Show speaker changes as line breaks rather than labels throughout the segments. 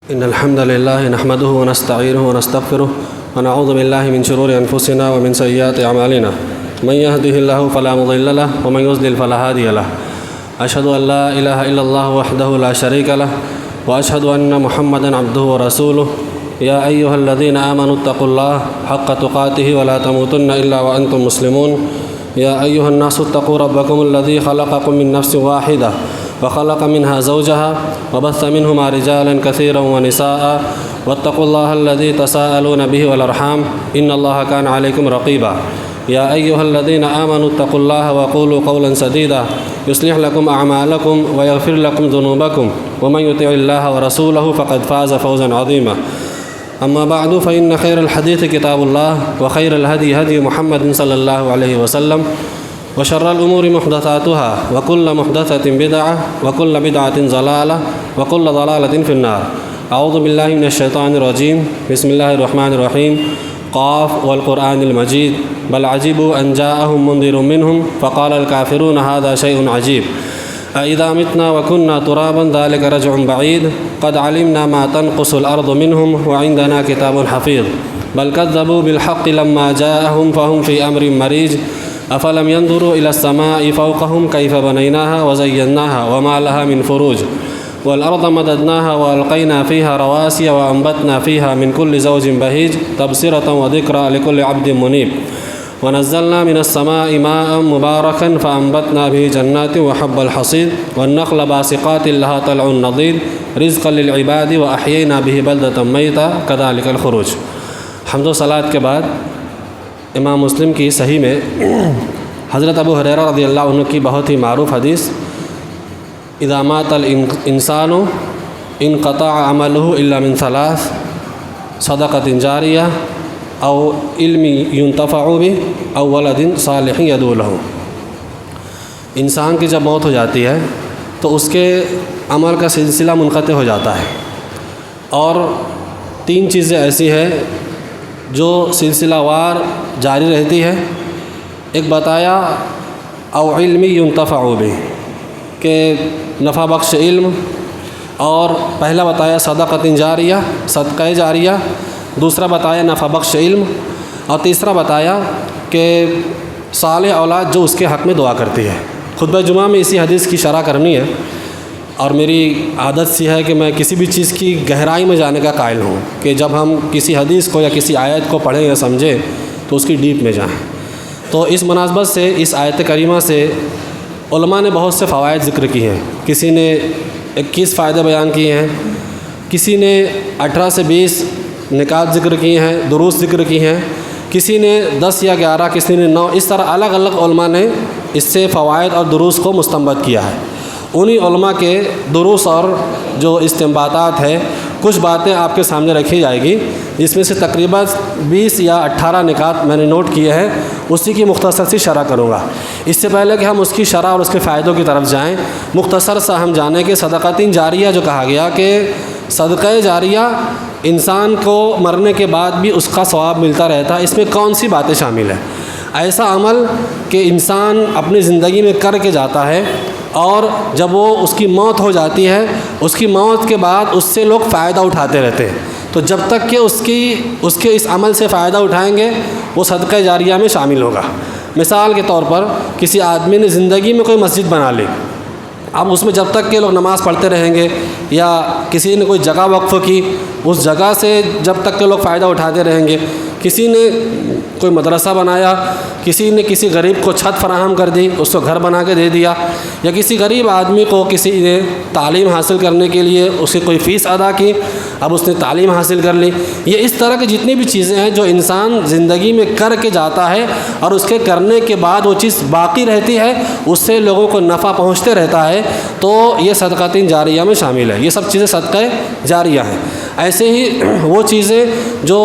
إن الحمد لله نحمده ونستعينه ونستغفره ونعوذ بالله من شرور أنفسنا ومن سيئات أعمالنا من يهده الله فلا مضل له ومن يضلل فلا هادي له أشهد أن لا إله إلا الله وحده لا شريك له وأشهد أن محمدا عبده ورسوله يا أيها الذين آمنوا اتقوا الله حق تقاته ولا تموتن إلا وأنتم مسلمون يا أيها الناس اتقوا ربكم الذي خلقكم من نفس واحدة وخلق منها زوجها وبث منهما رجالا كثيرا ونساء واتقوا الله الذي تساءلون به والأرحام إن الله كان عليكم رقيبا يا أيها الذين آمنوا اتقوا الله وقولوا قولا سديدا يصلح لكم أعمالكم ويغفر لكم ذنوبكم ومن يطع الله ورسوله فقد فاز فوزا عظيما أما بعد فإن خير الحديث كتاب الله وخير الهدي هدي محمد صلى الله عليه وسلم وشر الأمور محدثاتها وكل محدثة بدعة وكل بدعة ضلالة وكل ضلالة في النار أعوذ بالله من الشيطان الرجيم بسم الله الرحمن الرحيم قاف والقرآن المجيد بل عجبوا أن جاءهم منذر منهم فقال الكافرون هذا شيء عجيب أإذا متنا وكنا ترابا ذلك رجع بعيد قد علمنا ما تنقص الأرض منهم وعندنا كتاب حفيظ بل كذبوا بالحق لما جاءهم فهم في أمر مريج أفلم ينظروا إلى السماء فوقهم كيف بنيناها وزيناها وما لها من فروج والأرض مددناها وألقينا فيها رواسي وأنبتنا فيها من كل زوج بهيج تبصرة وذكرى لكل عبد منيب ونزلنا من السماء ماء مباركا فأنبتنا به جنات وحب الحصيد والنخل باسقات لها طلع نضيد رزقا للعباد وأحيينا به بلدة ميتا كذلك الخروج. حمد و صلاۃ کے بعد امام مسلم کی صحیح میں حضرت ابو ہریرہ رضی اللہ عنہ کی بہت ہی معروف حدیث اذا مات الانسان انقطع عمله الا من ثلاث صدقة جاریہ او علم ينتفع به او ولد صالح يدعو له. انسان کی جب موت ہو جاتی ہے تو اس کے عمل کا سلسلہ منقطع ہو جاتا ہے اور تین چیزیں ایسی ہیں جو سلسلہ وار جاری رہتی ہے. ایک بتایا او علم ينتفع به کہ نفع بخش علم، اور پہلا بتایا صدقۃ جاریہ صدقہ جاریہ، دوسرا بتایا نفع بخش علم، اور تیسرا بتایا کہ صالح اولاد جو اس کے حق میں دعا کرتی ہے. خطبہ جمعہ میں اسی حدیث کی شرح کرنی ہے اور میری عادت سی ہے کہ میں کسی بھی چیز کی گہرائی میں جانے کا قائل ہوں کہ جب ہم کسی حدیث کو یا کسی آیت کو پڑھیں یا سمجھیں تو اس کی ڈیپ میں جائیں. تو اس مناسبت سے اس آیت کریمہ سے علماء نے بہت سے فوائد ذکر کی ہیں. کسی نے 21 فائدے بیان کیے ہیں، کسی نے 18 سے 20 نکات ذکر کیے ہیں، دروس ذکر کی ہیں، کسی نے 10 یا 11، کسی نے 9. اس طرح الگ الگ علماء نے اس سے فوائد اور دروس کو مستنبط کیا ہے. انہی علماء کے دروس اور جو استنباطات ہے، کچھ باتیں آپ کے سامنے رکھی جائے گی جس میں سے تقریباً 20 یا 18 نکات میں نے نوٹ کیے ہیں، اسی کی مختصر سی شرح کروں گا. اس سے پہلے کہ ہم اس کی شرح اور اس کے فائدوں کی طرف جائیں، مختصر سا ہم جانیں کہ صدقۃ جاریہ جو کہا گیا کہ صدقہ جاریہ انسان کو مرنے کے بعد بھی اس کا ثواب ملتا رہتا ہے. اس میں کون سی باتیں شامل ہیں؟ ایسا عمل کہ انسان اپنی زندگی میں کر کے جاتا ہے اور جب وہ اس کی موت ہو جاتی ہے، اس کی موت کے بعد اس سے لوگ فائدہ اٹھاتے رہتے ہیں. تو جب تک کہ اس کے اس عمل سے فائدہ اٹھائیں گے وہ صدقہ جاریہ میں شامل ہوگا. مثال کے طور پر کسی آدمی نے زندگی میں کوئی مسجد بنا لی، اب اس میں جب تک کہ لوگ نماز پڑھتے رہیں گے، یا کسی نے کوئی جگہ وقف کی، اس جگہ سے جب تک کہ لوگ فائدہ اٹھاتے رہیں گے. کسی نے کوئی مدرسہ بنایا، کسی نے کسی غریب کو چھت فراہم کر دی، اس کو گھر بنا کے دے دیا، یا کسی غریب آدمی کو کسی نے تعلیم حاصل کرنے کے لیے اس کی کوئی فیس ادا کی، اب اس نے تعلیم حاصل کر لی. یہ اس طرح کی جتنی بھی چیزیں ہیں جو انسان زندگی میں کر کے جاتا ہے اور اس کے کرنے کے بعد وہ چیز باقی رہتی ہے، اس سے لوگوں کو نفع پہنچتے رہتا ہے، تو یہ صدقۃ جاریہ میں شامل ہے. یہ سب چیزیں صدقہ جاریہ ہیں. ایسے ہی وہ چیزیں جو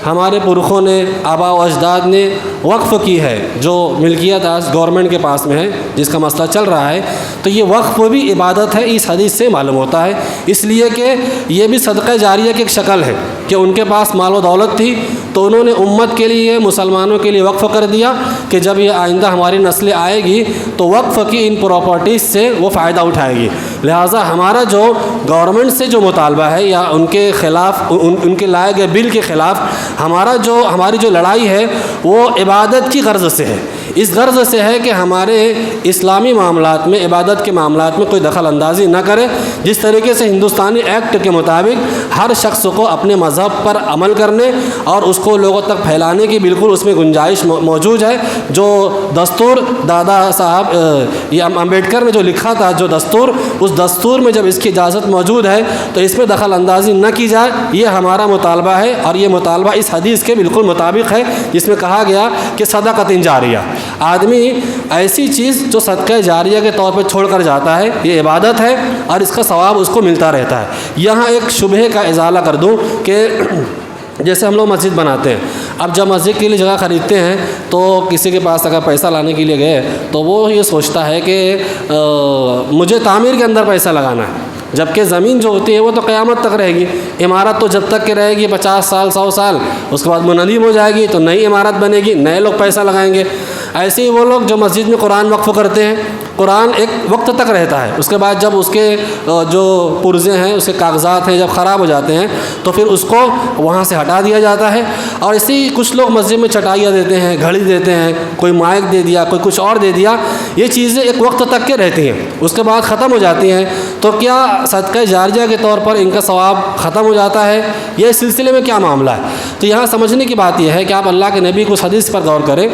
ہمارے پرخوں نے، آباء و اجداد نے وقف کی ہے، جو ملکیت آج گورنمنٹ کے پاس میں ہے، جس کا مسئلہ چل رہا ہے، تو یہ وقف بھی عبادت ہے. اس حدیث سے معلوم ہوتا ہے، اس لیے کہ یہ بھی صدقہ جاریہ کی ایک شکل ہے کہ ان کے پاس مال و دولت تھی، تو انہوں نے امت کے لیے مسلمانوں کے لیے وقف کر دیا کہ جب یہ آئندہ ہماری نسلیں آئے گی تو وقف کی ان پراپرٹیز سے وہ فائدہ اٹھائے گی. لہٰذا ہمارا جو گورنمنٹ سے جو مطالبہ ہے یا ان کے خلاف ان کے لائے گئے بل کے خلاف ہماری جو لڑائی ہے وہ عبادت کی غرض سے ہے. اس غرض سے ہے کہ ہمارے اسلامی معاملات میں عبادت کے معاملات میں کوئی دخل اندازی نہ کرے. جس طریقے سے ہندوستانی ایکٹ کے مطابق ہر شخص کو اپنے مذہب پر عمل کرنے اور اس کو لوگوں تک پھیلانے کی بالکل اس میں گنجائش موجود ہے. جو دستور دادا صاحب یہ امبیڈکر نے جو لکھا تھا جو دستور، اس دستور میں جب اس کی اجازت موجود ہے تو اس میں دخل اندازی نہ کی جائے. یہ ہمارا مطالبہ ہے اور یہ مطالبہ اس حدیث کے بالکل مطابق ہے جس میں کہا گیا کہ صدقۃ جاریہ، آدمی ایسی چیز جو صدقہ جاریہ کے طور پہ چھوڑ کر جاتا ہے یہ عبادت ہے اور اس کا ثواب اس کو ملتا رہتا ہے. یہاں ایک شبہے کا ازالہ کر دوں کہ جیسے ہم لوگ مسجد بناتے ہیں، اب جب مسجد کے لیے جگہ خریدتے ہیں تو کسی کے پاس اگر پیسہ لانے کے لیے گئے تو وہ یہ سوچتا ہے کہ مجھے تعمیر کے اندر پیسہ لگانا ہے، جبکہ زمین جو ہوتی ہے وہ تو قیامت تک رہے گی. عمارت تو جب تک کہ رہے گی 50 سال 100 سال، اس کے بعد منہدم ہو جائے گی تو نئی عمارت بنے گی، نئے لوگ پیسہ لگائیں گے. ایسے ہی وہ لوگ جو مسجد میں قرآن وقف کرتے ہیں، قرآن ایک وقت تک رہتا ہے، اس کے بعد جب اس کے جو پرزے ہیں اس کے کاغذات ہیں جب خراب ہو جاتے ہیں تو پھر اس کو وہاں سے ہٹا دیا جاتا ہے. اور اسی کچھ لوگ مسجد میں چٹائیاں دیتے ہیں، گھڑی دیتے ہیں، کوئی مائک دے دیا، کوئی کچھ اور دے دیا. یہ چیزیں ایک وقت تک کے رہتی ہیں، اس کے بعد ختم ہو جاتی ہیں. تو کیا صدقہ جاریہ کے طور پر ان کا ثواب ختم ہو جاتا ہے؟ یہ اس سلسلے میں کیا معاملہ ہے؟ تو یہاں سمجھنے کی بات یہ ہے کہ آپ اللہ کے نبی کو اس حدیث پر غور کریں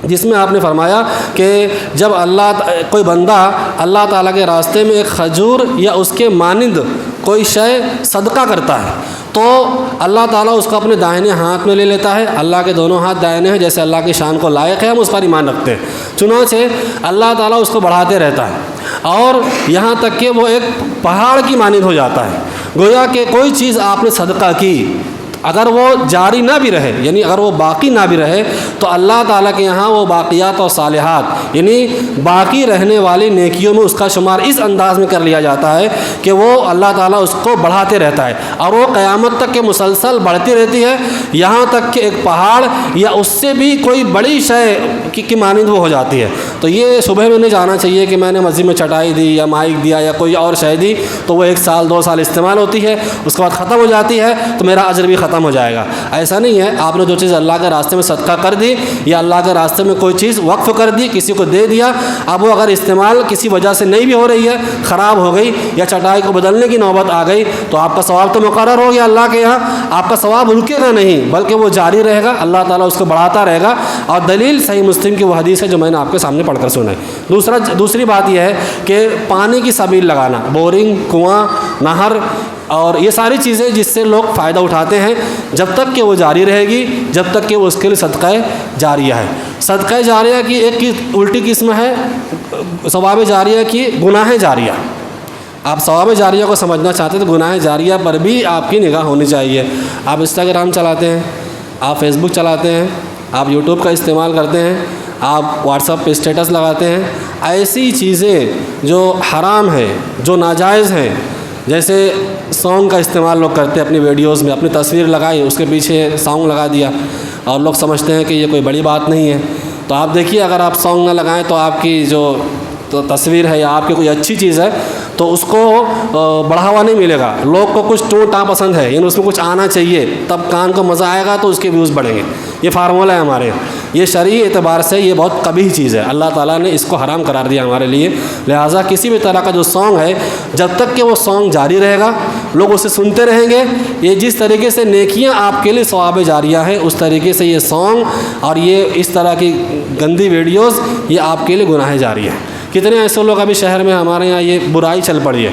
جس میں آپ نے فرمایا کہ جب کوئی بندہ اللہ تعالیٰ کے راستے میں ایک کھجور یا اس کے مانند کوئی شے صدقہ کرتا ہے تو اللہ تعالیٰ اس کو اپنے دائنے ہاتھ میں لے لیتا ہے. اللہ کے دونوں ہاتھ دائنے ہیں، جیسے اللہ کی شان کو لائق ہے ہم اس پر ایمان رکھتے ہیں. چنانچہ اللہ تعالیٰ اس کو بڑھاتے رہتا ہے اور یہاں تک کہ وہ ایک پہاڑ کی مانند ہو جاتا ہے. گویا کہ کوئی چیز آپ نے صدقہ کی اگر وہ جاری نہ بھی رہے، یعنی اگر وہ باقی نہ بھی رہے، تو اللہ تعالیٰ کے یہاں وہ باقیات اور صالحات یعنی باقی رہنے والی نیکیوں میں اس کا شمار اس انداز میں کر لیا جاتا ہے کہ وہ اللہ تعالیٰ اس کو بڑھاتے رہتا ہے اور وہ قیامت تک کے مسلسل بڑھتی رہتی ہے، یہاں تک کہ ایک پہاڑ یا اس سے بھی کوئی بڑی شے کی مانند وہ ہو جاتی ہے. تو یہ صبح میں نہیں جانا چاہیے کہ میں نے مسجد میں چٹائی دی یا مائک دیا یا کوئی اور شے دی تو وہ 1 سال 2 سال استعمال ہوتی ہے، اس کے بعد ختم ہو جاتی ہے تو میرا اجر بھی ختم ہو جائے گا. ایسا نہیں ہے. آپ نے جو چیز اللہ کے راستے میں صدقہ کر دی یا اللہ کے راستے میں کوئی چیز وقف کر دی، کسی کو دے دیا، اب وہ اگر استعمال کسی وجہ سے نہیں بھی ہو رہی ہے، خراب ہو گئی یا چٹائی کو بدلنے کی نوبت آ گئی تو آپ کا ثواب تو مقرر ہو گیا اللہ کے یہاں، آپ کا ثواب رکے گا نہیں بلکہ وہ جاری رہے گا، اللہ تعالیٰ اس کو بڑھاتا رہے گا. اور دلیل صحیح مسلم کی وہ حدیث ہے جو میں نے آپ کے سامنے پڑھ کر سنائی. دوسری بات یہ ہے کہ پانی کی سبیل لگانا، بورنگ، کنواں، نہر اور یہ ساری چیزیں جس سے لوگ فائدہ اٹھاتے ہیں، جب تک کہ وہ جاری رہے گی، جب تک کہ وہ اس کے لیے صدقہ جاریہ ہے. صدقہ جاریہ کی ایک الٹی قسم ہے ثواب جاریہ کی گناہ جاریہ. آپ ثواب جاریہ کو سمجھنا چاہتے ہیں تو گناہ جاریہ پر بھی آپ کی نگاہ ہونی چاہیے. آپ انسٹاگرام چلاتے ہیں، آپ فیس بک چلاتے ہیں، آپ یوٹیوب کا استعمال کرتے ہیں، آپ واٹس ایپ پہ اسٹیٹس لگاتے ہیں، ایسی چیزیں جو حرام ہیں، جو ناجائز ہیں، جیسے سانگ کا استعمال لوگ کرتے ہیں اپنی ویڈیوز میں، اپنی تصویر لگائی اس کے پیچھے سانگ لگا دیا اور لوگ سمجھتے ہیں کہ یہ کوئی بڑی بات نہیں ہے. تو آپ دیکھیے اگر آپ سانگ نہ لگائیں تو آپ کی جو تصویر ہے یا آپ کی کوئی اچھی چیز ہے تو اس کو بڑھاوا نہیں ملے گا. لوگ کو کچھ ٹوں ٹاں پسند ہے، یعنی اس میں کچھ آنا چاہیے تب کان کو مزہ آئے گا تو اس کے ویوز بڑھیں گے. یہ فارمولہ ہے ہمارے یہاں. یہ شرعی اعتبار سے یہ بہت قبیح چیز ہے، اللہ تعالیٰ نے اس کو حرام قرار دیا ہمارے لیے. لہٰذا کسی بھی طرح کا جو سانگ ہے جب تک کہ وہ سانگ جاری رہے گا، لوگ اسے سنتے رہیں گے. یہ جس طریقے سے نیکیاں آپ کے لیے ثواب جاریہ ہیں اس طریقے سے یہ سانگ اور یہ اس طرح کی گندی ویڈیوز یہ آپ کے لیے گناہ جاریہ ہیں. کتنے ایسے لوگ ابھی شہر میں ہمارے یہاں یہ برائی چل پڑی ہے.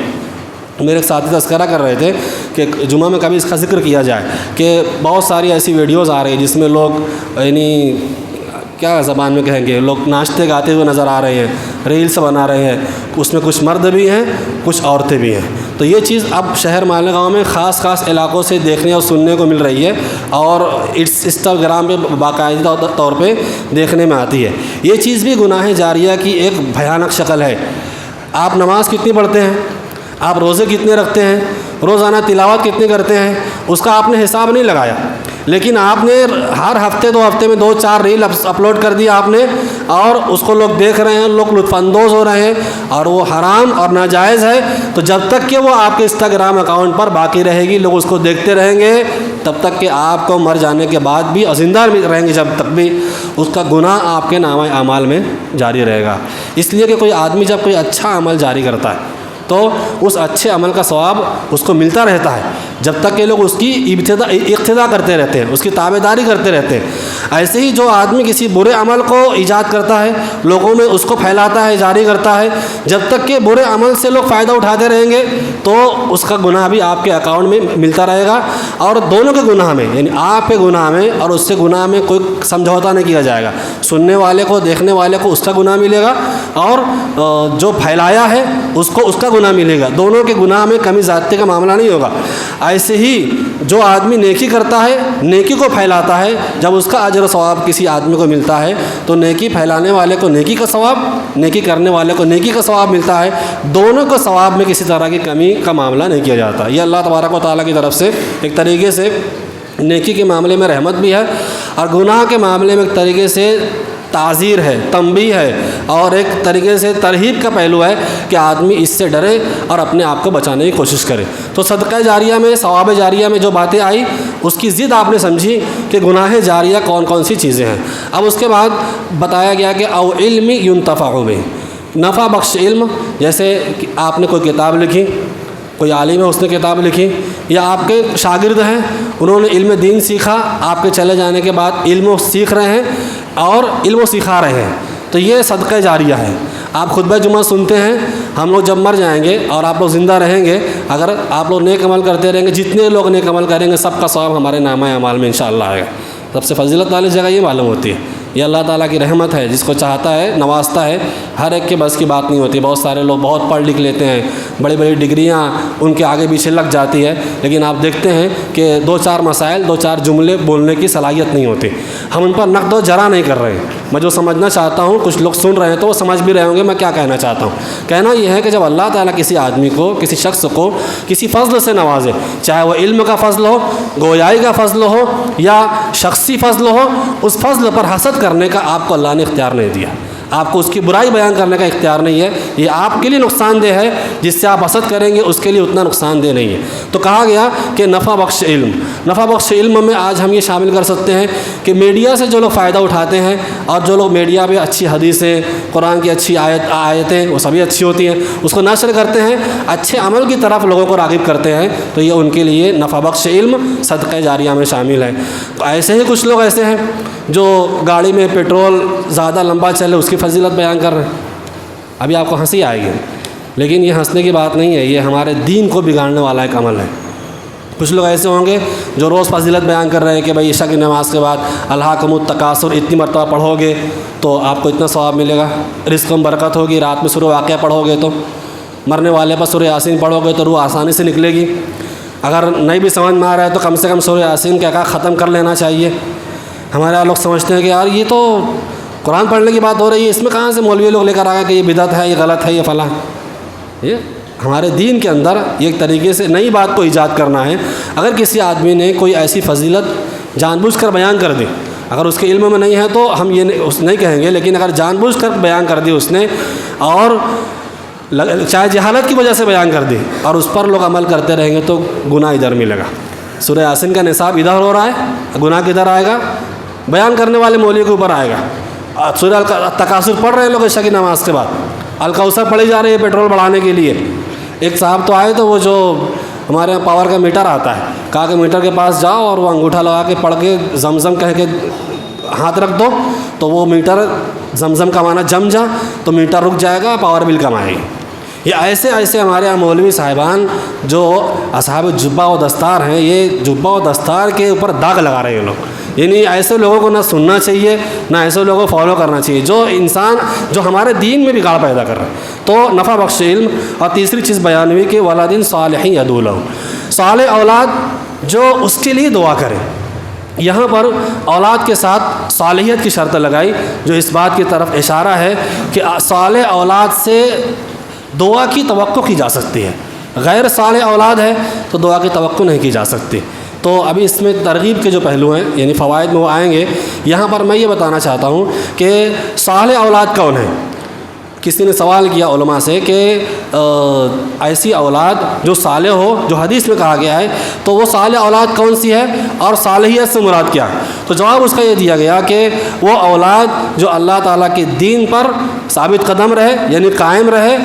میرے ایک ساتھی تذکرہ کر رہے تھے کہ جمعہ میں کبھی اس کا ذکر کیا جائے کہ بہت ساری ایسی ویڈیوز آ رہی ہیں جس میں لوگ یعنی کیا زبان میں کہیں گے، لوگ ناچتے گاتے ہوئے نظر آ رہے ہیں، ریلس بنا رہے ہیں، اس میں کچھ مرد بھی ہیں کچھ عورتیں بھی ہیں. تو یہ چیز اب شہر مالیگاؤں میں خاص علاقوں سے دیکھنے اور سننے کو مل رہی ہے اور انسٹاگرام پہ باقاعدہ طور پہ دیکھنے میں آتی ہے. یہ چیز بھی گناہ جاریہ کی ایک بھیانک شکل ہے. آپ نماز کتنی پڑھتے ہیں، آپ روزے کتنے رکھتے ہیں، روزانہ تلاوت کتنی کرتے ہیں، اس کا آپ نے حساب نہیں لگایا، لیکن آپ نے ہر ہفتے 2 ہفتے میں 2-4 ریل اپلوڈ کر دی آپ نے، اور اس کو لوگ دیکھ رہے ہیں، لوگ لطف اندوز ہو رہے ہیں، اور وہ حرام اور ناجائز ہے، تو جب تک کہ وہ آپ کے انسٹاگرام اکاؤنٹ پر باقی رہے گی، لوگ اس کو دیکھتے رہیں گے، تب تک کہ آپ کو مر جانے کے بعد بھی اور زندہ رہیں گے جب تک بھی، اس کا گناہ آپ کے نامہ اعمال میں جاری رہے گا۔ اس لیے کہ کوئی آدمی جب کوئی اچھا عمل جاری کرتا ہے تو اس اچھے عمل کا ثواب اس کو ملتا رہتا ہے، جب تک کہ لوگ اس کی اقتدا کرتے رہتے ہیں، اس کی تابعداری کرتے رہتے ہیں۔ ایسے ہی جو آدمی کسی برے عمل کو ایجاد کرتا ہے، لوگوں میں اس کو پھیلاتا ہے، جاری کرتا ہے، جب تک کہ برے عمل سے لوگ فائدہ اٹھاتے رہیں گے تو اس کا گناہ بھی آپ کے اکاؤنٹ میں ملتا رہے گا، اور دونوں کے گناہ میں، یعنی آپ کے گناہ میں اور اس سے گناہ میں کوئی سمجھوتا نہیں کیا جائے گا۔ سننے والے کو، دیکھنے والے کو اس کا گناہ ملے گا، اور جو پھیلایا ہے اس کو اس کا گناہ ملے گا، دونوں کے گناہ میں کمی زیادتی کا معاملہ نہیں ہوگا۔ ایسے ہی جو آدمی نیکی کرتا ہے، نیکی کو پھیلاتا ہے، جب اس کا اجر و ثواب کسی آدمی کو ملتا ہے تو نیکی پھیلانے والے کو نیکی کا ثواب، نیکی کرنے والے کو نیکی کا ثواب ملتا ہے، دونوں کو ثواب میں کسی طرح کی کمی کا معاملہ نہیں کیا جاتا۔ یہ اللہ تبارک و تعالیٰ کی طرف سے ایک طریقے سے نیکی کے معاملے میں رحمت بھی ہے، اور گناہ کے معاملے میں ایک طریقے سے تعزیر ہے، تنبیہ ہے، اور ایک طریقے سے ترہیب کا پہلو ہے کہ آدمی اس سے ڈرے اور اپنے آپ کو بچانے کی کوشش کرے۔ تو صدقہ جاریہ میں، ثواب جاریہ میں جو باتیں آئی اس کی ضد آپ نے سمجھی کہ گناہ جاریہ کون کون سی چیزیں ہیں۔ اب اس کے بعد بتایا گیا کہ او علم ينتفع به، نفع بخش علم، جیسے آپ نے کوئی کتاب لکھی، کوئی عالم ہے اس نے کتاب لکھی، یا آپ کے شاگرد ہیں انہوں نے علم دین سیکھا، آپ کے چلے جانے کے بعد علم سیکھ رہے ہیں اور علم سکھا رہے ہیں، تو یہ صدقہ جاریہ ہے۔ آپ خطبہ جمعہ سنتے ہیں، ہم لوگ جب مر جائیں گے اور آپ لوگ زندہ رہیں گے، اگر آپ لوگ نیک عمل کرتے رہیں گے، جتنے لوگ نیک عمل کریں گے سب کا ثواب ہمارے نامہ اعمال میں انشاءاللہ آئے گا۔ سب سے فضیلت والی جگہ یہ معلوم ہوتی ہے، یہ اللہ تعالیٰ کی رحمت ہے، جس کو چاہتا ہے نوازتا ہے، ہر ایک کے بس کی بات نہیں ہوتی۔ بہت سارے لوگ بہت پڑھ لکھ لیتے ہیں، بڑی بڑی ڈگریاں ان کے آگے پیچھے لگ جاتی ہے، لیکن آپ دیکھتے ہیں کہ 2-4 مسائل، 2-4 جملے بولنے کی صلاحیت نہیں ہوتی۔ ہم ان پر نقد و جرح نہیں کر رہے ہیں، میں جو سمجھنا چاہتا ہوں، کچھ لوگ سن رہے ہیں تو وہ سمجھ بھی رہے ہوں گے میں کیا کہنا چاہتا ہوں۔ کہنا یہ ہے کہ جب اللہ تعالیٰ کسی آدمی کو، کسی شخص کو کسی فضل سے نوازے، چاہے وہ علم کا فضل ہو، گویائی کا فضل ہو، یا شخصی فضل ہو، اس فضل پر حسد کرنے کا آپ کو اللہ نے اختیار نہیں دیا، آپ کو اس کی برائی بیان کرنے کا اختیار نہیں ہے۔ یہ آپ کے لیے نقصان دہ ہے، جس سے آپ حسد کریں گے اس کے لیے اتنا نقصان دہ نہیں ہے۔ تو کہا گیا کہ نفع بخش علم، نفع بخش علم میں آج ہم یہ شامل کر سکتے ہیں کہ میڈیا سے جو لوگ فائدہ اٹھاتے ہیں، اور جو لوگ میڈیا پہ اچھی حدیثیں، قرآن کی اچھی آیتیں، وہ سبھی اچھی ہوتی ہیں، اس کو نشر کرتے ہیں، اچھے عمل کی طرف لوگوں کو راغب کرتے ہیں، تو یہ ان کے لیے نفع بخش علم صدقہ جاریہ میں شامل ہے۔ تو ایسے ہی کچھ لوگ ایسے ہیں جو گاڑی میں پیٹرول زیادہ لمبا چلے اس کی فضیلت بیان کر رہے ہیں۔ ابھی آپ کو ہنسی آئے گی، لیکن یہ ہنسنے کی بات نہیں ہے، یہ ہمارے دین کو بگاڑنے والا ایک عمل ہے۔ کچھ لوگ ایسے ہوں گے جو روز فضیلت بیان کر رہے ہیں کہ بھائی عشاء کی نماز کے بعد الہاکم التکاثر اتنی مرتبہ پڑھو گے تو آپ کو اتنا ثواب ملے گا، رزق میں برکت ہوگی، رات میں سورہ واقعہ پڑھو گے تو، مرنے والے پر سورہ یاسین پڑھو گے تو روح آسانی سے نکلے گی، اگر نہیں بھی سمجھ میں آ رہا ہے تو کم سے کم سورہ یاسین کا ختم کر لینا چاہیے۔ ہمارے یہاں لوگ سمجھتے ہیں کہ یار یہ تو قرآن پڑھنے کی بات ہو رہی ہے، اس میں کہاں سے مولوی لوگ لے کر آ گئے کہ یہ بدعت ہے، یہ غلط ہے، یہ فلاں۔ یہ ہمارے دین کے اندر یہ ایک طریقے سے نئی بات کو ایجاد کرنا ہے۔ اگر کسی آدمی نے کوئی ایسی فضیلت جان بوجھ کر بیان کر دی، اگر اس کے علم میں نہیں ہے تو ہم یہ نہیں کہیں گے، لیکن اگر جان بوجھ کر بیان کر دی اس نے، اور چاہے جہالت کی وجہ سے بیان کر دی، اور اس پر لوگ عمل کرتے رہیں گے تو گناہ ادھر ملے گا۔ سورہ یاسین کا نصاب ادھر ہو رہا ہے، گناہ کدھر آئے گا؟ بیان کرنے والے مولوی کے اوپر آئے گا۔ سورہ تکاثر پڑھ رہے ہیں لوگ عشاء کی نماز کے بعد، الکوثر پڑھی جا رہی ہے پیٹرول بڑھانے کے لیے۔ ایک صاحب تو آئے تو وہ جو ہمارے یہاں پاور کا میٹر آتا ہے، کہا کہ میٹر کے پاس جاؤ اور وہ انگوٹھا لگا کے پڑھ کے زمزم کہہ کے ہاتھ رکھ دو تو وہ میٹر زمزم کا معنی جم جا تو میٹر رک جائے گا، پاور بل کم آئے گی۔ یہ ایسے ایسے ہمارے یہاں مولوی صاحبان جو اصحاب جبہ و دستار ہیں، یہ جبہ و دستار کے اوپر داغ لگا رہے ہیں لوگ۔ یعنی ایسے لوگوں کو نہ سننا چاہیے، نہ ایسے لوگوں کو فالو کرنا چاہیے جو انسان جو ہمارے دین میں بگاڑ پیدا کر رہا ہے۔ تو نفع بخش علم، اور تیسری چیز بیان ہوئی کہ ولد صالح یدعو لہ، صالح اولاد جو اس کے لیے دعا کرے۔ یہاں پر اولاد کے ساتھ صالحیت کی شرط لگائی، جو اس بات کی طرف اشارہ ہے کہ صالح اولاد سے دعا کی توقع کی جا سکتی ہے، غیر صالح اولاد ہے تو دعا کی توقع نہیں کی جا سکتی۔ تو ابھی اس میں ترغیب کے جو پہلو ہیں یعنی فوائد میں وہ آئیں گے. یہاں پر میں یہ بتانا چاہتا ہوں کہ صالح اولاد کون ہے. کسی نے سوال کیا علماء سے کہ ایسی اولاد جو صالح ہو جو حدیث میں کہا گیا ہے تو وہ صالح اولاد کون سی ہے اور صالحیت سے مراد کیا ہے. تو جواب اس کا یہ دیا گیا کہ وہ اولاد جو اللہ تعالیٰ کے دین پر ثابت قدم رہے یعنی قائم رہے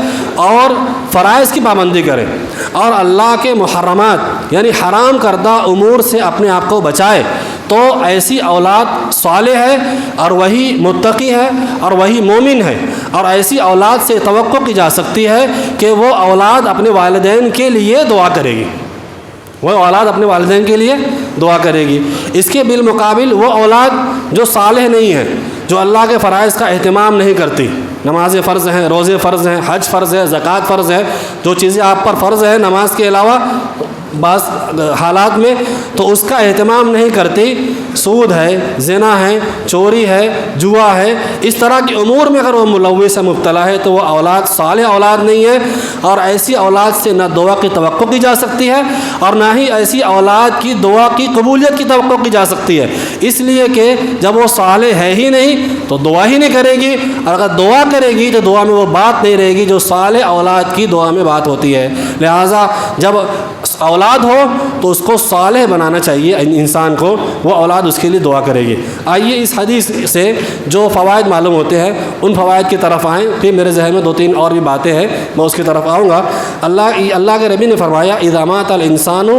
اور فرائض کی پابندی کرے اور اللہ کے محرمات یعنی حرام کردہ امور سے اپنے آپ کو بچائے. تو ایسی اولاد صالح ہے اور وہی متقی ہے اور وہی مومن ہے. اور ایسی اولاد سے توقع کی جا سکتی ہے کہ وہ اولاد اپنے والدین کے لیے دعا کرے گی. وہ اولاد اپنے والدین کے لیے دعا کرے گی. اس کے بالمقابل وہ اولاد جو صالح نہیں ہے جو اللہ کے فرائض کا اہتمام نہیں کرتی. نمازیں فرض ہیں, روزے فرض ہیں, حج فرض ہے, زکوٰۃ فرض ہے, جو چیزیں آپ پر فرض ہیں نماز کے علاوہ بعض حالات میں تو اس کا اہتمام نہیں کرتی. سود ہے, زنا ہے, چوری ہے, جوا ہے, اس طرح کے امور میں اگر وہ ملوث مبتلا ہے تو وہ اولاد صالح اولاد نہیں ہے. اور ایسی اولاد سے نہ دعا کی توقع کی جا سکتی ہے اور نہ ہی ایسی اولاد کی دعا کی قبولیت کی توقع کی جا سکتی ہے. اس لیے کہ جب وہ صالح ہے ہی نہیں تو دعا ہی نہیں کرے گی, اور اگر دعا کرے گی تو دعا میں وہ بات نہیں رہے گی جو صالح اولاد کی دعا میں بات ہوتی ہے. لہٰذا جب اولاد ہو تو اس کو صالح بنانا چاہیے انسان کو, وہ اولاد اس کے لیے دعا کرے گی. آئیے اس حدیث سے جو فوائد معلوم ہوتے ہیں ان فوائد کی طرف آئیں. پھر میرے ذہن میں 2-3 اور بھی باتیں ہیں, میں اس کی طرف آؤں گا. اللہ کے نبی نے فرمایا اذا مات الانسان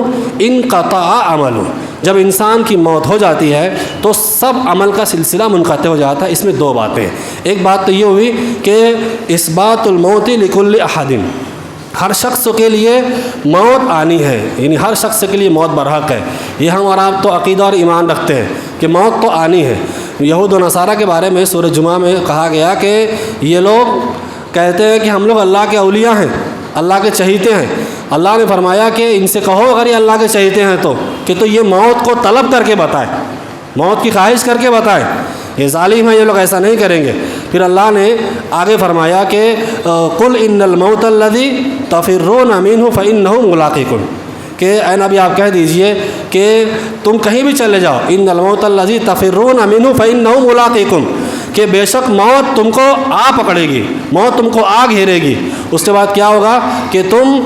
انقطع عملہ. جب انسان کی موت ہو جاتی ہے تو سب عمل کا سلسلہ منقطع ہو جاتا ہے. اس میں 2 باتیں ہیں. ایک بات تو یہ ہوئی کہ اثبات الموت لکل احد, ہر شخص کے لیے موت آنی ہے, یعنی ہر شخص کے لیے موت برحق ہے. یہ ہم اور آپ تو عقیدہ اور ایمان رکھتے ہیں کہ موت تو آنی ہے. یہود و نصارہ کے بارے میں سورہ جمعہ میں کہا گیا کہ یہ لوگ کہتے ہیں کہ ہم لوگ اللہ کے اولیاء ہیں, اللہ کے چہیتے ہیں. اللہ نے فرمایا کہ ان سے کہو اگر یہ اللہ کے چہیتے ہیں تو یہ موت کو طلب کر کے بتائے, موت کی خواہش کر کے بتائے. یہ ظالم ہیں, یہ لوگ ایسا نہیں کریں گے. پھر اللہ نے آگے فرمایا کہ قل ان الموت الذی تفرون منہ فانہ ملاقیکم, کہ اے نبی آپ کہہ دیجئے کہ تم کہیں بھی چلے جاؤ, ان الموت الذی تفرون منہ فانہ ملاقیکم, کہ بے شک موت تم کو آ پکڑے گی, موت تم کو آ گھیرے گی. اس کے بعد کیا ہوگا کہ تم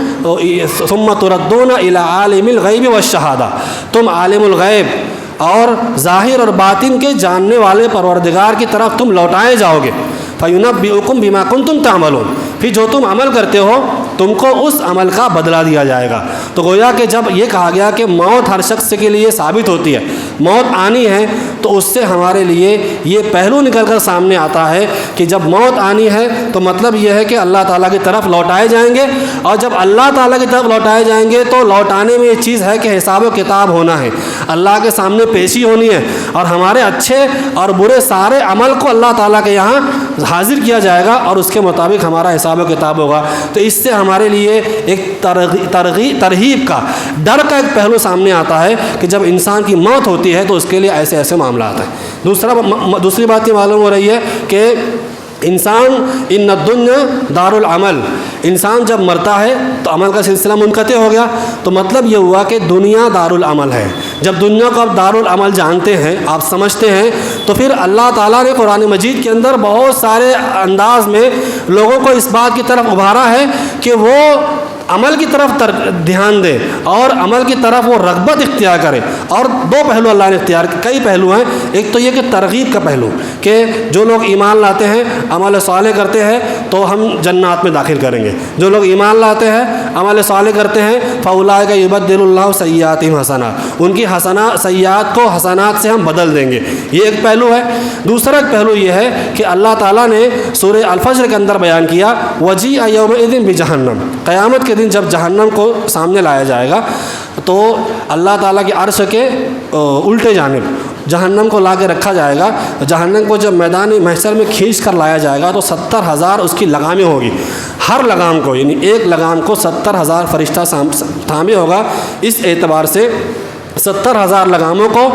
ثم تردون الی عالم الغیب والشہادہ, تم عالم الغیب اور ظاہر اور باطن کے جاننے والے پروردگار کی طرف تم لوٹائے جاؤ گے. فَيُنَبِّئُكُم بِمَا كُنتُمْ تَعْمَلُونَ, پھر جو تم عمل کرتے ہو تم کو اس عمل کا بدلہ دیا جائے گا. تو گویا کہ جب یہ کہا گیا کہ موت ہر شخص کے لیے ثابت ہوتی ہے, موت آنی ہے, تو اس سے ہمارے لیے یہ پہلو نکل کر سامنے آتا ہے کہ جب موت آنی ہے تو مطلب یہ ہے کہ اللہ تعالیٰ کی طرف لوٹائے جائیں گے, اور جب اللہ تعالیٰ کی طرف لوٹائے جائیں گے تو لوٹانے میں یہ چیز ہے کہ حساب و کتاب ہونا ہے, اللہ کے سامنے پیشی ہونی ہے, اور ہمارے اچھے اور برے سارے عمل کو اللہ تعالیٰ کے یہاں حاضر کیا جائے گا اور اس کے مطابق ہمارا حساب و کتاب ہوگا. تو اس سے ہمارے لیے ایک ترغیب کا, ڈر کا ایک پہلو سامنے آتا ہے کہ جب انسان کی موت ہوتی ہے تو اس کے لیے ایسے ایسے معاملات ہیں. دوسری بات یہ معلوم ہو رہی ہے کہ انسان ان الدنیا دار العمل, انسان جب مرتا ہے تو عمل کا سلسلہ منقطع ہو گیا. تو مطلب یہ ہوا کہ دنیا دار العمل ہے. جب دنیا کو آپ دار العمل جانتے ہیں, آپ سمجھتے ہیں, تو پھر اللہ تعالیٰ نے قرآن مجید کے اندر بہت سارے انداز میں لوگوں کو اس بات کی طرف ابھارا ہے کہ وہ عمل کی طرف دھیان دے اور عمل کی طرف وہ رغبت اختیار کرے. اور 2 پہلو اللہ نے اختیار, کئی پہلو ہیں. ایک تو یہ کہ ترغیب کا پہلو, کہ جو لوگ ایمان لاتے ہیں عمل صالح کرتے ہیں تو ہم جنات میں داخل کریں گے. جو لوگ ایمان لاتے ہیں عمل صالح کرتے ہیں فاولئک یبدل اللہ سیئاتہم حسنات, ان کی سیئات کو حسنات سے ہم بدل دیں گے. یہ ایک پہلو ہے. دوسرا ایک پہلو یہ ہے کہ اللہ تعالیٰ نے سورہ الفجر کے اندر بیان کیا وجیء یومئذ بجہنم, قیامت کے دن جب جہنم کو سامنے لایا جائے گا تو اللہ تعالیٰ کے عرش کے الٹے جانب جہنم کو لا کے رکھا جائے گا. جہنم کو جب میدان محشر میں کھینچ کر لایا جائے گا تو 70,000 اس کی لگامیں ہوگی. ہر لگام کو, یعنی ایک لگام کو 70,000 فرشتہ تھامے ہوگا. اس اعتبار سے 70,000 لگاموں کو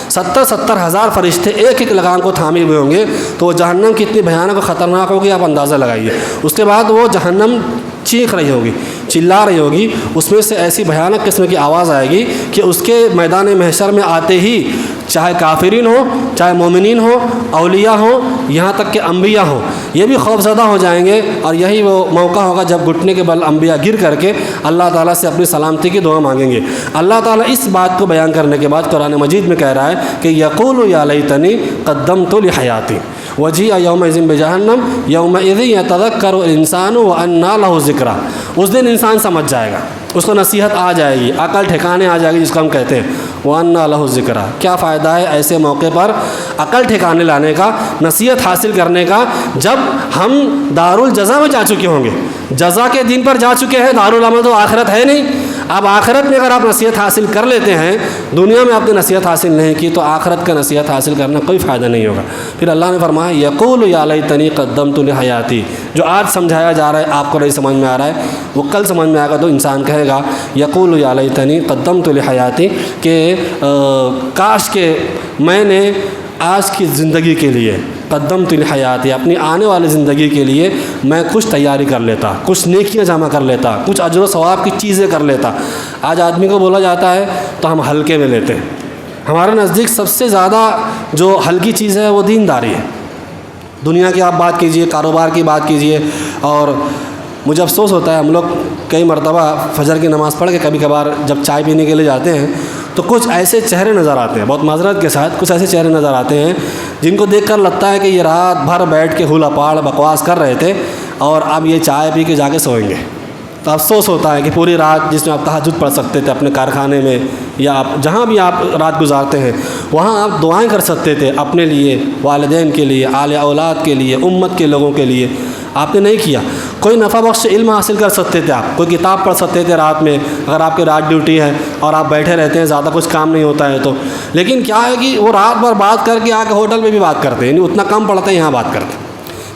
70 ہزار فرشتے ایک ایک لگام کو تھامے ہوئے ہوں گے، تو وہ جہنم کتنی بھیانک اور خطرناک ہوگی آپ اندازہ لگائیے۔ اس کے بعد وہ جہنم چیخ رہی ہوگی، چلا رہی ہوگی، اس میں سے ایسی بھیانک قسم کی آواز آئے گی کہ اس کے میدان محشر میں آتے ہی چاہے کافرین ہو، چاہے مومنین ہو، اولیاء ہوں، یہاں تک کہ انبیاء ہوں، یہ بھی خوف زدہ ہو جائیں گے۔ اور یہی وہ موقع ہوگا جب گھٹنے کے بل انبیاء گر کر کے اللہ تعالیٰ سے اپنی سلامتی کی دعا مانگیں گے۔ اللہ تعالیٰ اس بات کو بیان کرنے کے بعد قرآن مجید میں کہہ رہا ہے کہ یقول یا لیتنی قدمت لحیاتی وجیء یومئذ بجہنم یومئذ یتذکر الانسان وانیٰ لہ ذکریٰ۔ اس دن انسان سمجھ جائے گا، اس کو نصیحت آ جائے گی، عقل ٹھکانے آ جائے گی، جس کو ہم کہتے ہیں وانیٰ لہ ذکریٰ۔ کیا فائدہ ہے ایسے موقع پر عقل ٹھکانے لانے کا، نصیحت حاصل کرنے کا، جب ہم دارالجزا میں جا چکے ہوں گے، جزا کے دن پر جا چکے ہیں، دارالعمل تو آخرت ہے نہیں۔ اب آخرت میں اگر آپ نصیحت حاصل کر لیتے ہیں، دنیا میں آپ نے نصیحت حاصل نہیں کی، تو آخرت کا نصیحت حاصل کرنا کوئی فائدہ نہیں ہوگا۔ پھر اللہ نے فرمایا یقول یا لیتنی قدمت لحیاتی، جو آج سمجھایا جا رہا ہے آپ کو نہیں سمجھ میں آ رہا ہے، وہ کل سمجھ میں آئے گا تو انسان کہے گا یقول یا لیتنی قدمت لحیاتی، کہ کاش کہ میں نے آج کی زندگی کے لیے قدمت لحیاتی، اپنی آنے والی زندگی کے لیے میں کچھ تیاری کر لیتا، کچھ نیکیاں جمع کر لیتا، کچھ اجر و ثواب کی چیزیں کر لیتا۔ آج آدمی کو بولا جاتا ہے تو ہم ہلکے میں لیتے ہیں۔ ہمارے نزدیک سب سے زیادہ جو ہلکی چیز ہے وہ دینداری ہے۔ دنیا کی آپ بات کیجئے، کاروبار کی بات کیجئے، اور مجھے افسوس ہوتا ہے ہم لوگ کئی مرتبہ فجر کی نماز پڑھ کے کبھی کبھار جب چائے پینے کے لیے جاتے ہیں تو کچھ ایسے چہرے نظر آتے ہیں، بہت معذرت کے ساتھ کچھ ایسے چہرے نظر آتے ہیں جن کو دیکھ کر لگتا ہے کہ یہ رات بھر بیٹھ کے ہولا پاڑ بکواس کر رہے تھے اور اب یہ چائے پی کے جا کے سوئیں گے۔ تو افسوس ہوتا ہے کہ پوری رات جس میں آپ تہجد پڑھ سکتے تھے اپنے کارخانے میں یا آپ جہاں بھی آپ رات گزارتے ہیں وہاں آپ دعائیں کر سکتے تھے اپنے لیے، والدین کے لیے، آل اولاد کے لیے، امت کے لوگوں کے لیے، آپ نے نہیں کیا۔ کوئی نفع بخش علم حاصل کر سکتے تھے، آپ کوئی کتاب پڑھ سکتے تھے رات میں، اگر آپ کی رات ڈیوٹی ہے اور آپ بیٹھے رہتے ہیں، زیادہ کچھ کام نہیں ہوتا ہے تو۔ لیکن کیا ہے کہ وہ رات بھر بات کر کے آ کے ہوٹل میں بھی بات کرتے ہیں، یعنی اتنا کم پڑھتے ہیں یہاں بات کرتے ہیں۔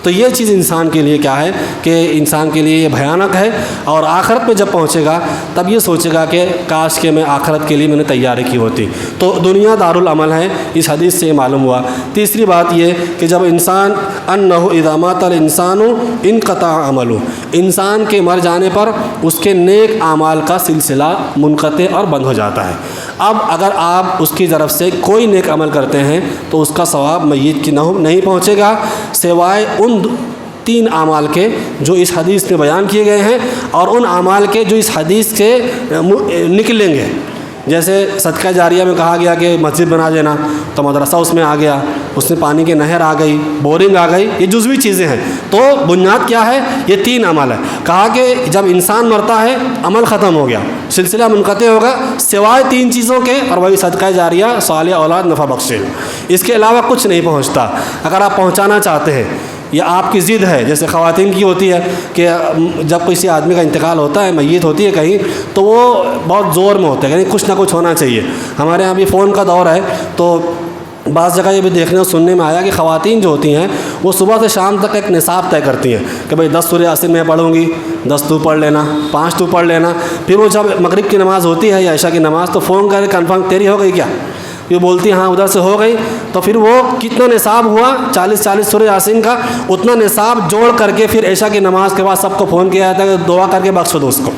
تو یہ چیز انسان کے لیے کیا ہے کہ انسان کے لیے یہ بھیانک ہے، اور آخرت میں جب پہنچے گا تب یہ سوچے گا کہ کاش کہ میں آخرت کے لیے میں نے تیاری کی ہوتی۔ تو دنیا دارالعمل ہے، اس حدیث سے یہ معلوم ہوا۔ تیسری بات یہ کہ جب انسان انہ اذا مات الانسان انقطع عملہ، انسان کے مر جانے پر اس کے نیک اعمال کا سلسلہ منقطع اور بند ہو جاتا ہے۔ اب اگر آپ اس کی طرف سے کوئی نیک عمل کرتے ہیں تو اس کا ثواب میت کی نہیں پہنچے گا، سوائے ان 3 اعمال کے جو اس حدیث میں بیان کیے گئے ہیں، اور ان اعمال کے جو اس حدیث سے نکلیں گے۔ جیسے صدقہ جاریہ میں کہا گیا کہ مسجد بنا دینا، تو مدرسہ اس میں آ گیا، اس میں پانی کی نہر آ گئی، بورنگ آ گئی، یہ جزوی چیزیں ہیں۔ تو بنیاد کیا ہے؟ یہ 3 اعمال ہے۔ کہا کہ جب انسان مرتا ہے عمل ختم ہو گیا، سلسلہ منقطع ہوگا سوائے 3 چیزوں کے، اور وہی صدقہ جاریہ، صالح اولاد، نفع بخش علم۔ اس کے علاوہ کچھ نہیں پہنچتا۔ اگر آپ پہنچانا چاہتے ہیں، یہ آپ کی ضد ہے، جیسے خواتین کی ہوتی ہے کہ جب کسی آدمی کا انتقال ہوتا ہے، میت ہوتی ہے کہیں، تو وہ بہت زور میں ہوتا ہے، یعنی کچھ نہ کچھ ہونا چاہیے۔ ہمارے یہاں بھی فون کا دور ہے، تو بعض جگہ یہ بھی دیکھنے اور سننے میں آیا کہ خواتین جو ہوتی ہیں وہ صبح سے شام تک ایک نصاب طے کرتی ہیں کہ بھئی 10 سورہ یاسین میں پڑھوں گی، 10 تو پڑھ لینا، 5 تو پڑھ لینا۔ پھر وہ جب مغرب کی نماز ہوتی ہے یا عشاء کی نماز تو فون کر کے کنفرم تیری ہو گئی کیا؟ یہ بولتی ہیں ہاں ادھر سے ہو گئی، تو پھر وہ کتنا نصاب ہوا 40 سورہ یاسین کا، اتنا نصاب جوڑ کر کے پھر عشاء کی نماز کے بعد سب کو فون کیا جاتا ہے کہ دعا کر کے بخش دو اس کو۔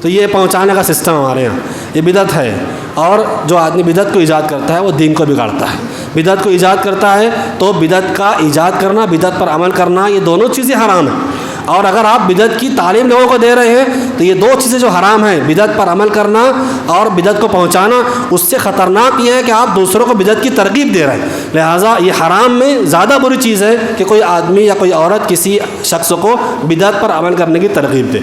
تو یہ پہنچانے کا سسٹم ہمارے یہاں، یہ بدعت ہے۔ اور جو آدمی بدعت کو ایجاد کرتا ہے وہ دین کو بگاڑتا ہے۔ بدعت کو ایجاد کرتا ہے تو بدعت کا ایجاد کرنا، بدعت پر عمل کرنا، یہ دونوں چیزیں حرام ہیں۔ اور اگر آپ بدعت کی تعلیم لوگوں کو دے رہے ہیں تو یہ 2 چیزیں جو حرام ہیں، بدعت پر عمل کرنا اور بدعت کو پہنچانا، اس سے خطرناک یہ ہے کہ آپ دوسروں کو بدعت کی ترغیب دے رہے ہیں۔ لہٰذا یہ حرام میں زیادہ بری چیز ہے کہ کوئی آدمی یا کوئی عورت کسی شخص کو بدعت پر عمل کرنے کی ترغیب دے۔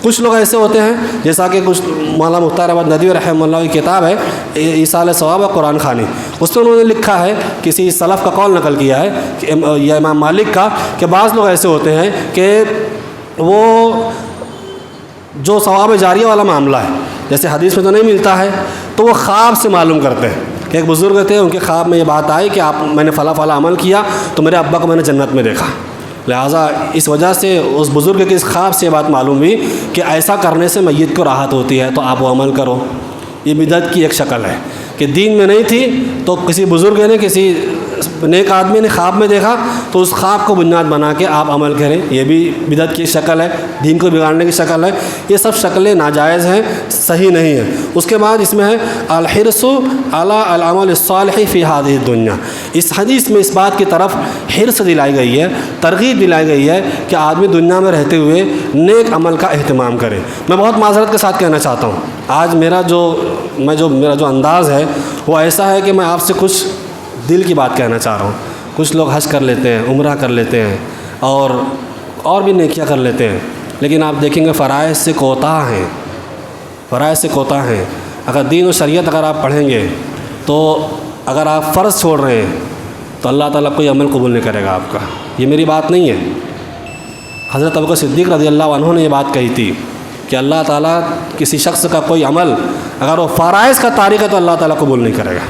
کچھ لوگ ایسے ہوتے ہیں جیسا کہ کچھ مولانا مختار احمد ندوی رحمہ اللہ کی کتاب ہے ایصال ثواب و قرآن خوانی، اس میں انہوں نے لکھا ہے، کسی سلف کا قول نقل کیا ہے یا امام مالک کا، کہ بعض لوگ ایسے ہوتے ہیں کہ وہ جو ثواب جاریہ والا معاملہ ہے، جیسے حدیث میں تو نہیں ملتا ہے، تو وہ خواب سے معلوم کرتے ہیں۔ کہ ایک بزرگ تھے، ان کے خواب میں یہ بات آئی کہ میں نے فلاں فلاں عمل کیا تو میرے ابا کو میں نے جنت میں دیکھا۔ لہٰذا اس وجہ سے اس بزرگ کے اس خواب سے یہ بات معلوم ہوئی کہ ایسا کرنے سے میت کو راحت ہوتی ہے، تو آپ وہ عمل کرو۔ یہ بدعت کی ایک شکل ہے کہ دین میں نہیں تھی تو کسی بزرگ نے کسی نیک آدمی نے خواب میں دیکھا تو اس خواب کو بنیاد بنا کے آپ عمل کریں، یہ بھی بدعت کی شکل ہے، دین کو بگاڑنے کی شکل ہے۔ یہ سب شکلیں ناجائز ہیں، صحیح نہیں ہیں۔ اس کے بعد اس میں ہے الحرص علی العمل الصالح فی ہذہ الدنیا۔ اس حدیث میں اس بات کی طرف حرص دلائی گئی ہے، ترغیب دلائی گئی ہے کہ آدمی دنیا میں رہتے ہوئے نیک عمل کا اہتمام کرے۔ میں بہت معذرت کے ساتھ کہنا چاہتا ہوں، آج میرا جو انداز ہے وہ ایسا ہے کہ میں آپ سے کچھ دل کی بات کہنا چاہ رہا ہوں۔ کچھ لوگ حج کر لیتے ہیں، عمرہ کر لیتے ہیں اور بھی نیکیاں کر لیتے ہیں، لیکن آپ دیکھیں گے فرائض سے کوتاہ ہیں، فرائض سے کوتاہ ہیں۔ اگر دین و شریعت اگر آپ پڑھیں گے تو اگر آپ فرض چھوڑ رہے ہیں تو اللہ تعالیٰ کوئی عمل قبول نہیں کرے گا آپ کا۔ یہ میری بات نہیں ہے، حضرت ابوبکر صدیق رضی اللہ عنہ نے یہ بات کہی تھی کہ اللہ تعالیٰ کسی شخص کا کوئی عمل اگر وہ فرائض کا تارک ہے تو اللہ تعالیٰ قبول نہیں کرے گا۔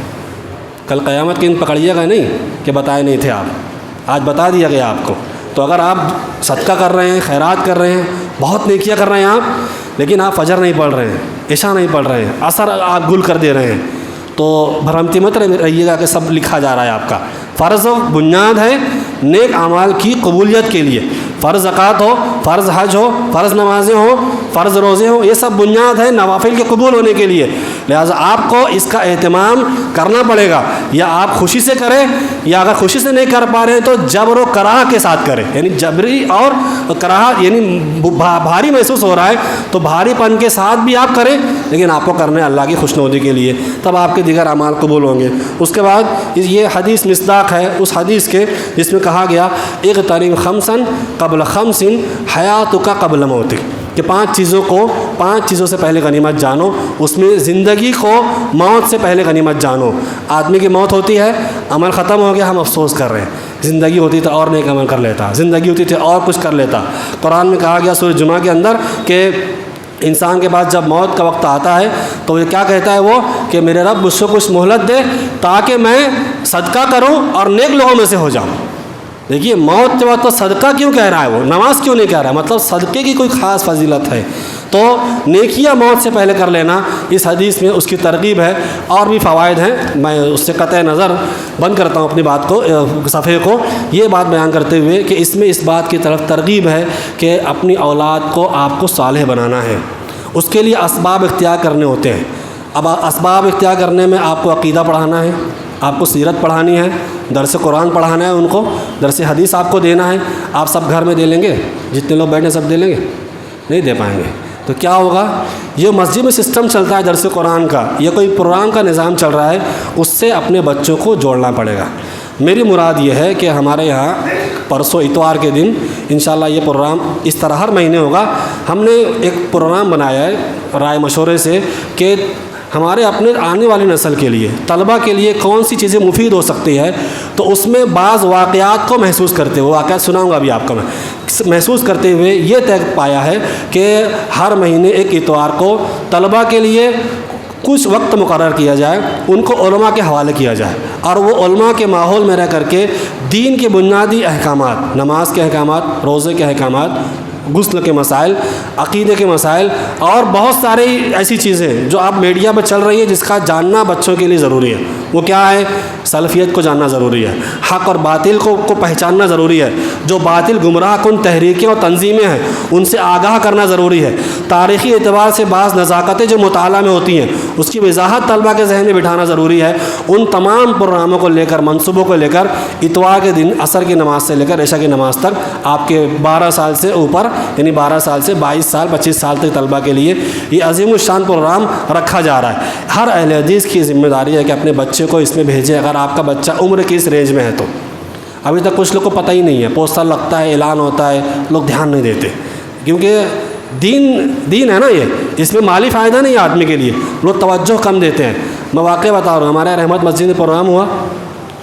کل قیامت کے دن پکڑیے گا نہیں کہ بتائے نہیں تھے آپ، آج بتا دیا گیا آپ کو۔ تو اگر آپ صدقہ کر رہے ہیں، خیرات کر رہے ہیں، بہت نیکیاں کر رہے ہیں آپ، لیکن آپ فجر نہیں پڑھ رہے ہیں، عشاء نہیں پڑھ رہے ہیں، عصر آپ گل کر دے رہے ہیں، تو بھرمتی مت رہیے گا کہ سب لکھا جا رہا ہے آپ کا۔ فرض و بنیاد ہے نیک اعمال کی قبولیت کے لیے، فرض زکوٰۃ ہو، فرض حج ہو، فرض نمازیں ہوں، فرض روزے ہوں، یہ سب بنیاد ہے نوافل کے قبول ہونے کے لیے۔ لہٰذا آپ کو اس کا اہتمام کرنا پڑے گا، یا آپ خوشی سے کریں، یا اگر خوشی سے نہیں کر پا رہے ہیں تو جبر و کراہ کے ساتھ کریں، یعنی جبری اور کراہ، یعنی بھاری محسوس ہو رہا ہے تو بھاری پن کے ساتھ بھی آپ کریں، لیکن آپ کو کرنا ہے اللہ کی خوشنودی کے لیے، تب آپ کے دیگر اعمال قبول ہوں گے۔ اس کے بعد یہ حدیث مصداق ہے اس حدیث کے جس میں کہا گیا اغتنم خمسا قبل خمس حیاتک قبل موتک، کہ پانچ چیزوں سے پہلے غنیمت جانو، اس میں زندگی کو موت سے پہلے غنیمت جانو۔ آدمی کی موت ہوتی ہے، عمل ختم ہو گیا، ہم افسوس کر رہے ہیں، زندگی ہوتی تو اور نیک عمل کر لیتا، زندگی ہوتی تھی اور کچھ کر لیتا۔ قرآن میں کہا گیا سورہ جمعہ کے اندر کہ انسان کے پاس جب موت کا وقت آتا ہے تو یہ کیا کہتا ہے وہ کہ میرے رب مجھ کو کچھ مہلت دے تاکہ میں صدقہ کروں اور نیک لوگوں میں سے ہو جاؤں۔ دیکھیے موت کے بعد تو صدقہ کیوں کہہ رہا ہے، وہ نماز کیوں نہیں کہہ رہا ہے، مطلب صدقے کی کوئی خاص فضیلت ہے۔ تو نیکیاں موت سے پہلے کر لینا اس حدیث میں اس کی ترغیب ہے، اور بھی فوائد ہیں، میں اس سے قطع نظر بند کرتا ہوں اپنی بات کو، صفحے کو، یہ بات بیان کرتے ہوئے کہ اس میں اس بات کی طرف ترغیب ہے کہ اپنی اولاد کو آپ کو صالح بنانا ہے، اس کے لیے اسباب اختیار کرنے ہوتے ہیں۔ اب اسباب اختیار کرنے میں آپ کو عقیدہ پڑھانا ہے، آپ کو سیرت پڑھانی ہے، درس قرآن پڑھانا ہے، ان کو درس حدیث آپ کو دینا ہے۔ آپ سب گھر میں دے لیں گے، جتنے لوگ بیٹھے سب دے لیں گے؟ نہیں دے پائیں گے۔ تو کیا ہوگا، یہ مسجد میں سسٹم چلتا ہے درس قرآن کا، یہ کوئی پروگرام کا نظام چل رہا ہے، اس سے اپنے بچوں کو جوڑنا پڑے گا۔ میری مراد یہ ہے کہ ہمارے یہاں پرسوں اتوار کے دن انشاءاللہ یہ پروگرام اس طرح ہر مہینے ہوگا۔ ہم نے ایک پروگرام بنایا ہے رائے مشورے سے کہ ہمارے اپنے آنے والی نسل کے لیے، طلبہ کے لیے کون سی چیزیں مفید ہو سکتی ہے، تو اس میں بعض واقعات کو محسوس کرتے ہوئے، واقعات سناؤں گا ابھی آپ کو میں، محسوس کرتے ہوئے یہ طے پایا ہے کہ ہر مہینے ایک اتوار کو طلبہ کے لیے کچھ وقت مقرر کیا جائے، ان کو علماء کے حوالے کیا جائے، اور وہ علماء کے ماحول میں رہ کر کے دین کے بنیادی احکامات، نماز کے احکامات، روزے کے احکامات، غسل کے مسائل، عقیدے کے مسائل، اور بہت ساری ایسی چیزیں جو آپ میڈیا پہ چل رہی ہے جس کا جاننا بچوں کے لیے ضروری ہے۔ وہ کیا ہے؟ سلفیت کو جاننا ضروری ہے، حق اور باطل کو پہچاننا ضروری ہے، جو باطل گمراہ کن تحریکیں اور تنظیمیں ہیں ان سے آگاہ کرنا ضروری ہے، تاریخی اعتبار سے بعض نزاکتیں جو مطالعہ میں ہوتی ہیں اس کی وضاحت طلبہ کے ذہن میں بٹھانا ضروری ہے۔ ان تمام پروگراموں کو لے کر، منصوبوں کو لے کر اتوار کے دن عصر کی نماز سے لے کر عشاء کی نماز تک آپ کے 12 سال سے اوپر، یعنی 12 سال سے 22 سال 25 سال تک طلبہ کے لیے یہ عظیم الشان پروگرام رکھا جا رہا ہے۔ ہر اہل حدیث کی ذمہ داری ہے کہ اپنے بچے کو اس میں بھیجیں، اگر آپ کا بچہ عمر کی اس رینج میں ہے تو۔ ابھی تک کچھ لوگ کو پتہ ہی نہیں ہے، پوسٹر لگتا ہے، اعلان ہوتا ہے، لوگ دھیان نہیں دیتے، کیونکہ دین ہے نا، یہ اس میں مالی فائدہ نہیں ہے آدمی کے لیے، لوگ توجہ کم دیتے ہیں۔ میں واقعہ بتا رہا ہوں، ہمارے رحمت مسجد میں پروگرام ہوا،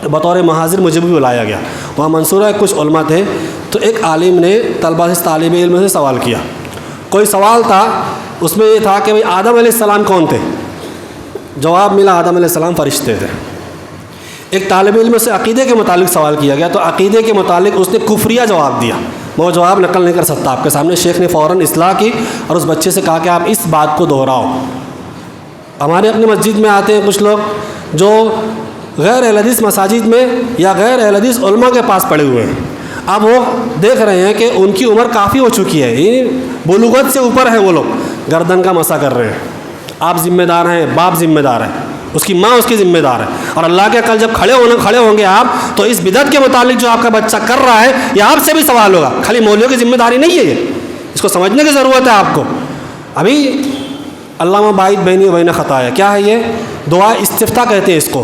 بطور محاضر مجھے بھی بلایا گیا، وہاں منصورہ کچھ علماء تھے، تو ایک عالم نے طلبہ سے، طالب علم سے سوال کیا۔ کوئی سوال تھا، اس میں یہ تھا کہ بھئی آدم علیہ السلام کون تھے؟ جواب ملا آدم علیہ السلام فرشتے تھے۔ ایک طالب علم سے عقیدے کے متعلق سوال کیا گیا، تو عقیدے کے متعلق اس نے کفریہ جواب دیا، وہ جواب نقل نہیں کر سکتا آپ کے سامنے۔ شیخ نے فوراً اصلاح کی اور اس بچے سے کہا کہ آپ اس بات کو دہراؤ۔ ہمارے اپنی مسجد میں آتے ہیں کچھ لوگ، جو غیر اہل حدیث مساجد میں یا غیر اہل حدیث علماء کے پاس پڑے ہوئے ہیں. اب وہ دیکھ رہے ہیں کہ ان کی عمر کافی ہو چکی ہے, بلوغت سے اوپر ہیں وہ لوگ, گردن کا مسا کر رہے ہیں. آپ ذمہ دار ہیں, باپ ذمہ دار ہے, اس کی ماں اس کی ذمہ دار ہے, اور اللہ کے کل جب کھڑے ہوں گے آپ, تو اس بدعت کے متعلق جو آپ کا بچہ کر رہا ہے یہ آپ سے بھی سوال ہوگا. خالی مولویوں کی ذمہ داری نہیں ہے یہ, اس کو سمجھنے کی ضرورت ہے آپ کو. ابھی علامہ باعث بینی و بین خطایا کیا ہے یہ دعا استفتاء کہتے ہیں اس کو.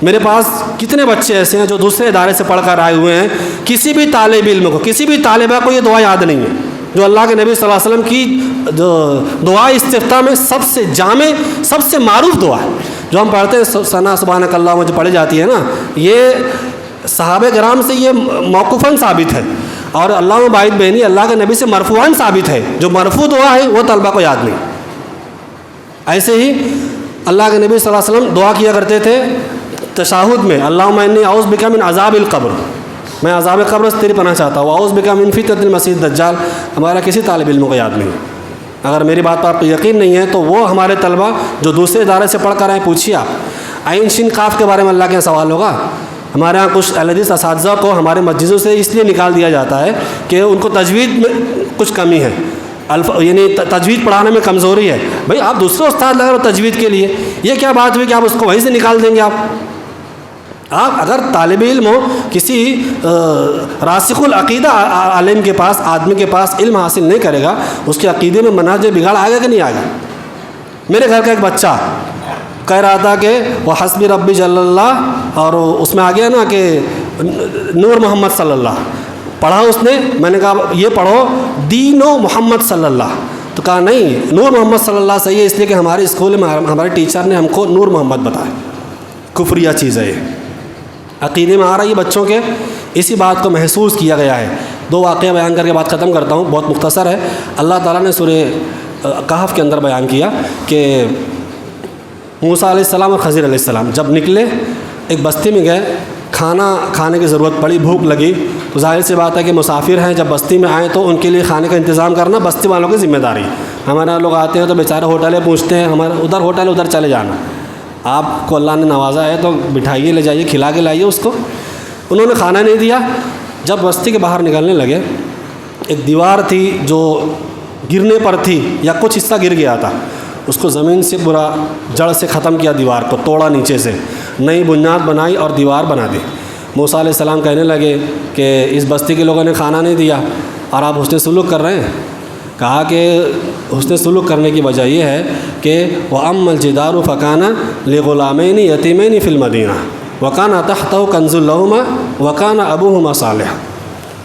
میرے پاس کتنے بچے ایسے ہیں جو دوسرے ادارے سے پڑھ کر آئے ہوئے ہیں, کسی بھی طالب علم کو, کسی بھی طالبہ کو یہ دعا یاد نہیں ہے, جو اللہ کے نبی صلی اللہ علیہ وسلم کی دعا استفتاء میں سب سے جامع, سب سے معروف دعا ہے جو ہم پڑھتے ہیں. ثنا سبحانک اللہم جو پڑھی جاتی ہے نا, یہ صحابہ کرام سے یہ موقوفاً ثابت ہے, اور علامہ باعث بینی اللہ کے نبی سے مرفوعاً ثابت ہے. جو مرفوع دعا ہے وہ طلبہ کو یاد نہیں. ایسے ہی اللہ کے نبی صلی اللہ علیہ وسلم دعا کیا کرتے تھے تشہد میں, اللہم انی اعوذ بک من عذاب القبر, میں عذاب قبر سے تیری پناہ چاہتا ہوں, اعوذ بک من فتنۃ المسیح الدجال. ہمارا کسی طالب علم کو یاد نہیں. اگر میری بات پر آپ کو یقین نہیں ہے تو وہ ہمارے طلبہ جو دوسرے ادارے سے پڑھ کر آئے پوچھیے آپ. عین شین قاف کے بارے میں اللہ کے سوال ہوگا. ہمارے یہاں کچھ اہل حدیث اساتذہ کو ہمارے مسجدوں سے اس لیے نکال دیا جاتا ہے کہ ان کو تجوید میں کچھ کمی ہے, یعنی تجوید پڑھانے میں کمزوری ہے. بھائی آپ دوسرے استاد لگا رہے ہو تجوید کے لیے, یہ کیا بات ہوئی کہ آپ اس کو وہیں سے نکال دیں گے. آپ اگر طالب علم ہو, کسی راسخ العقیدہ عالم کے پاس, آدمی کے پاس علم حاصل نہیں کرے گا, اس کے عقیدے میں منہج بگاڑ آئے گا کہ نہیں آئے گا. میرے گھر کا ایک بچہ کہہ رہا تھا کہ وہ حسبی ربی جل اللہ, اور اس میں آ گیا نا کہ نور محمد صلی اللہ پڑھا اس نے. میں نے کہا یہ پڑھو دین و محمد صلی اللہ, تو کہا نہیں نور محمد صلی اللہ صحیح ہے, اس لیے کہ ہمارے اسکول میں ہمارے ٹیچر نے ہم کو نور محمد بتایا. کفریہ چیز ہے یہ, عقیدے میں آ رہا ہے بچوں کے, اسی بات کو محسوس کیا گیا ہے. دو واقعہ بیان کر کے بات ختم کرتا ہوں, بہت مختصر ہے. اللہ تعالیٰ نے سورہ کہف کے اندر بیان کیا کہ موسیٰ علیہ السلام اور خضر علیہ السلام جب نکلے, ایک بستی میں گئے, کھانا کھانے کی ضرورت پڑی, بھوک لگی, تو ظاہر سی بات ہے کہ مسافر ہیں, جب بستی میں آئیں تو ان کے لیے کھانے کا انتظام کرنا بستی والوں کی ذمہ داری. ہمارے یہاں لوگ آتے ہیں تو بیچارے ہوٹلیں پوچھتے ہیں, ہمارا ادھر ہوٹل ادھر چلے جانا. آپ کو اللہ نے نوازا ہے تو بٹھائیے, لے جائیے, کھلا کے لائیے اس کو. انہوں نے کھانا نہیں دیا. جب بستی کے باہر نکلنے لگے, ایک دیوار تھی جو گرنے پر تھی, یا کچھ حصہ گر گیا تھا, اس کو زمین سے پورا جڑ سے ختم کیا, دیوار کو توڑا نیچے سے, نئی بنیاد بنائی اور دیوار بنا دی. موسیٰ علیہ السلام کہنے لگے کہ اس بستی کے لوگوں نے کھانا نہیں دیا اور آپ حسن سلوک کر رہے ہیں. کہا کہ حسن سلوک کرنے کی وجہ یہ ہے کہ وَأَمَّا الْجِدَارُ فَكَانَ لِغُلَامَيْنِ يَتِيمَيْنِ فِي الْمَدِينَةِ وَكَانَ تَحْتَهُ كَنْزٌ لَهُمَا وَكَانَ أَبُوهُمَا صَالِحًا.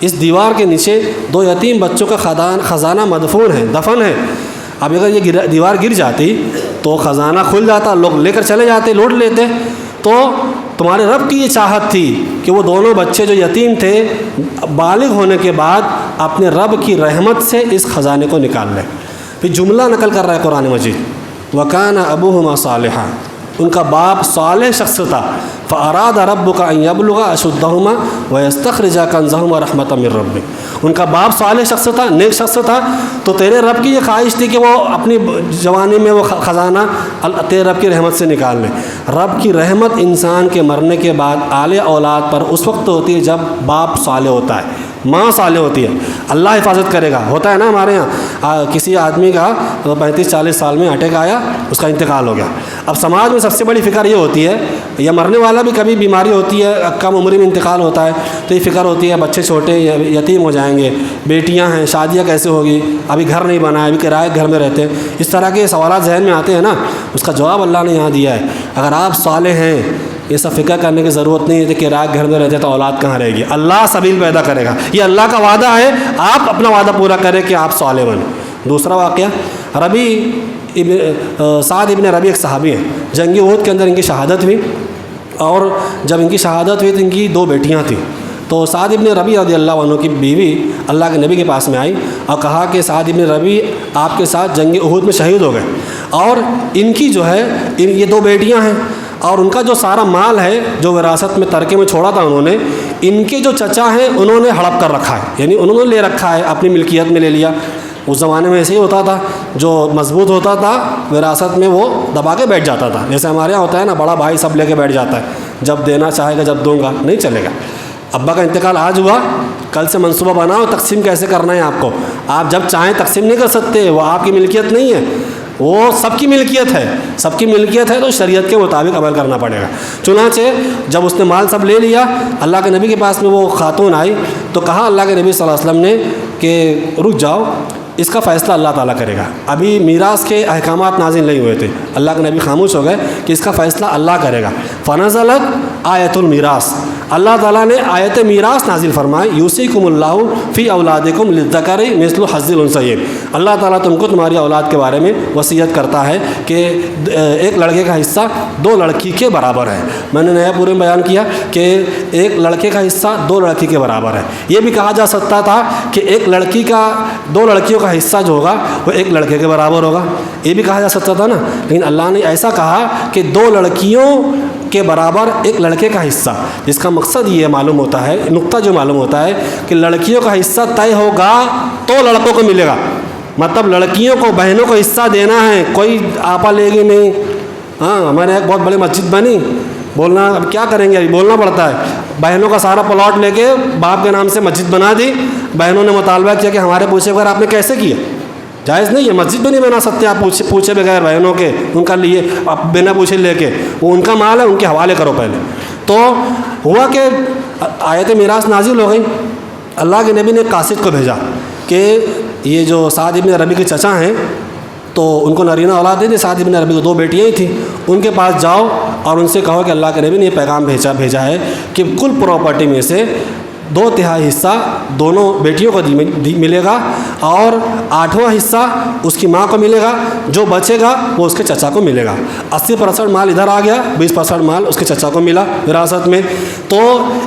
اس دیوار کے نیچے دو یتیم بچوں کا خزانہ مدفون ہے, دفن ہے. اب اگر یہ دیوار گر جاتی تو خزانہ کھل جاتا, لوگ لے کر چلے جاتے, لوٹ لیتے. تو تمہارے رب کی یہ چاہت تھی کہ وہ دونوں بچے جو یتیم تھے بالغ ہونے کے بعد اپنے رب کی رحمت سے اس خزانے کو نکال لیں. پھر جملہ نقل کر رہا ہے قرآن مجید, وَكَانَ أَبُوهُمَا صَالِحًا, ان کا باپ صالح شخص تھا. فَأَرَادَ رَبُّكَ أَن يَبْلُغَ أَشُدَّهُمَا وَيَسْتَخْرِجَ كَنزَهُمَا رَحْمَةً مِّن رَّبِّكَ. ان کا باپ صالح شخص تھا, نیک شخص تھا, تو تیرے رب کی یہ خواہش تھی کہ وہ اپنی جوانی میں وہ خزانہ تیرے رب کی رحمت سے نکال لے. رب کی رحمت انسان کے مرنے کے بعد اعلی اولاد پر اس وقت ہوتی ہے جب باپ صالح ہوتا ہے, ماں صالح ہوتی ہے. اللہ حفاظت کرے گا. ہوتا ہے نا ہمارے یہاں کسی آدمی کا 35-40 سال میں اٹیک آیا, اس کا انتقال ہو گیا. اب سماج میں سب سے بڑی فکر یہ ہوتی ہے, یا مرنے والا بھی کبھی بیماری ہوتی ہے, کم عمری میں انتقال ہوتا ہے, تو یہ فکر ہوتی ہے بچے چھوٹے یتیم ہو جائیں گے, بیٹیاں ہیں, شادیاں کیسے ہوگی, ابھی گھر نہیں بنا ہے, ابھی کرائے گھر میں رہتے ہیں. اس طرح کے سوالات ذہن میں آتے ہیں نا, اس کا جواب اللہ نے یہاں دیا ہے. اگر آپ صالح ہیں, یہ سب فکر کرنے کی ضرورت نہیں ہے کہ کرائے گھر میں رہتے تو اولاد کہاں رہے گی. اللہ سبیل پیدا کرے گا, یہ اللہ کا وعدہ ہے. آپ اپنا وعدہ پورا کریں کہ آپ صالح بنیں. دوسرا واقعہ, سعد ابن ربی ایک صحابی ہیں, جنگ احد کے اندر ان کی شہادت ہوئی, اور جب ان کی شہادت ہوئی تو ان کی 2 بیٹیاں تھیں. تو سعد ابن ربی رضی اللہ عنہ کی بیوی اللہ کے نبی کے پاس میں آئی اور کہا کہ سعد ابن ربی آپ کے ساتھ جنگ احد میں شہید ہو گئے, اور ان کی جو ہے یہ 2 بیٹیاں ہیں, اور ان کا جو سارا مال ہے جو وراثت میں ترکے میں چھوڑا تھا انہوں نے, ان کے جو چچا ہیں انہوں نے ہڑپ کر رکھا ہے, یعنی انہوں نے لے رکھا ہے, اپنی ملکیت میں لے لیا. اس زمانے میں ایسے ہی ہوتا تھا جو مضبوط ہوتا تھا وراثت میں وہ دبا کے بیٹھ جاتا تھا. جیسے ہمارے یہاں ہوتا ہے نا, بڑا بھائی سب لے کے بیٹھ جاتا ہے, جب دینا چاہے گا جب دوں گا, نہیں چلے گا. ابا کا انتقال آج ہوا, کل سے منصوبہ بناؤ تقسیم کیسے کرنا ہے آپ کو. آپ جب چاہیں تقسیم نہیں کر سکتے, وہ آپ کی ملکیت نہیں ہے, وہ سب کی ملکیت ہے. سب کی ملکیت ہے تو شریعت کے مطابق عمل کرنا پڑے گا. چنانچہ جب اس نے مال سب لے لیا, اللہ کے نبی کے پاس میں وہ خاتون آئی تو کہا اللہ کے نبی صلی اللہ علیہ وسلم نے کہ رک جاؤ, اس کا فیصلہ اللہ تعالیٰ کرے گا. ابھی میراث کے احکامات نازل نہیں ہوئے تھے, اللہ کے نبی خاموش ہو گئے کہ اس کا فیصلہ اللہ کرے گا. فنزلت آیت المیراث, اللہ تعالیٰ نے آیت میراث نازل فرمائی, یوصیکم اللہ فی اولادکم للذکر مثل حظ الانثیین. اللہ تعالیٰ تم کو تمہاری اولاد کے بارے میں وصیت کرتا ہے کہ ایک لڑکے کا حصہ دو لڑکی کے برابر ہے. میں نے نیا پورے میں بیان کیا کہ ایک لڑکے کا حصہ دو لڑکی کے برابر ہے. یہ بھی کہا جا سکتا تھا کہ ایک لڑکی کا دو لڑکیوں کا حصہ جو ہوگا وہ ایک لڑکے کے برابر ہوگا, یہ بھی کہا جا سکتا تھا نا. لیکن اللہ نے ایسا کہا کہ دو لڑکیوں کے برابر ایک لڑکے کا حصہ, جس کا مقصد یہ معلوم ہوتا ہے, نقطہ جو معلوم ہوتا ہے کہ لڑکیوں کا حصہ طے ہوگا تو لڑکوں کو ملے گا. مطلب لڑکیوں کو بہنوں کو حصہ دینا ہے, کوئی آپا لے گی نہیں. ہاں, ہمارے ایک بہت بڑی مسجد بنی, بولنا اب کیا کریں گے, ابھی بولنا پڑتا ہے. بہنوں کا سارا پلاٹ لے کے باپ کے نام سے مسجد بنا دی. بہنوں نے مطالبہ کیا کہ ہمارے پوچھے بغیر آپ نے کیسے کیا, جائز نہیں ہے, مسجد بھی نہیں بنا سکتے آپ پوچھے بغیر بہنوں کے, ان کا لیے آپ بنا پوچھے لے کے, وہ ان کا مال ہے, ان کے حوالے کرو پہلے. تو ہوا کہ آیت میراث نازل ہو گئی. اللہ کے نبی نے قاصد کو بھیجا کہ یہ جو سعد ابن ربیع کے چچا ہیں تو ان کو نرینہ اولاد دی. سعد ابن ربیع کو دو بیٹیاں ہی تھیں, ان کے پاس جاؤ اور ان سے کہو کہ اللہ کے نبی نے یہ پیغام بھیجا ہے کہ کل پراپرٹی میں سے 2/3 حصہ دونوں بیٹیوں کو ملے گا اور 8واں حصہ اس کی ماں کو ملے گا, جو بچے گا وہ اس کے چچا کو ملے گا. 80% مال ادھر آ گیا, 20% مال اس کے چچا کو ملا وراثت میں. تو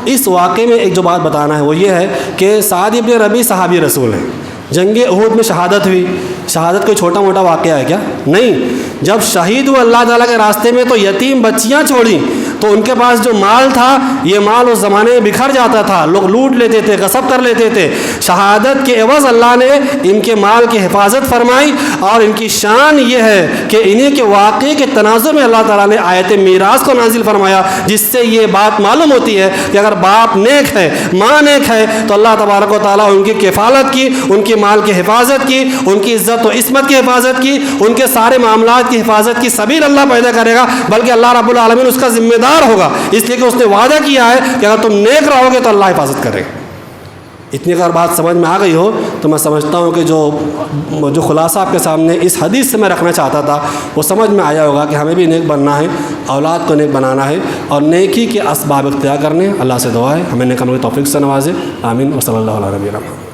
اس واقعے میں ایک جو بات بتانا ہے وہ یہ ہے کہ سعد ابن ربیع صحابی رسول ہیں. جنگ احد میں شہادت ہوئی. شہادت کوئی چھوٹا موٹا واقعہ ہے کیا؟ نہیں. جب شہید ہوئے اللہ تعالیٰ کے راستے میں تو یتیم بچیاں چھوڑیں, تو ان کے پاس جو مال تھا, یہ مال اس زمانے میں بکھر جاتا تھا, لوگ لوٹ لیتے تھے, غصب کر لیتے تھے. شہادت کے عوض اللہ نے ان کے مال کی حفاظت فرمائی, اور ان کی شان یہ ہے کہ انہیں کے واقعے کے تناظر میں اللہ تعالیٰ نے آیت میراث کو نازل فرمایا, جس سے یہ بات معلوم ہوتی ہے کہ اگر باپ نیک ہے, ماں نیک ہے, تو اللہ تبارک و تعالیٰ ان کی کفالت کی, ان کی مال کی حفاظت کی, ان کی عزت و عصمت کی حفاظت کی, ان کے سارے معاملات کی حفاظت کی سبیل اللہ پیدا کرے گا. بلکہ اللہ رب العالمین اس کا ذمہ دار ہوگا, اس لیے کہ اس نے وعدہ کیا ہے کہ اگر تم نیک رہو گے تو اللہ حفاظت کرے گا. اتنی اگر بات سمجھ میں آ گئی ہو تو میں سمجھتا ہوں کہ جو خلاصہ آپ کے سامنے اس حدیث سے میں رکھنا چاہتا تھا وہ سمجھ میں آیا ہوگا کہ ہمیں بھی نیک بننا ہے, اولاد کو نیک بنانا ہے, اور نیکی کے اسباب اختیار کرنے. اللہ سے دعا ہے ہمیں نیک عمل کی توفیق سے نوازے. آمین. و صلی اللہ علیہ وسلم.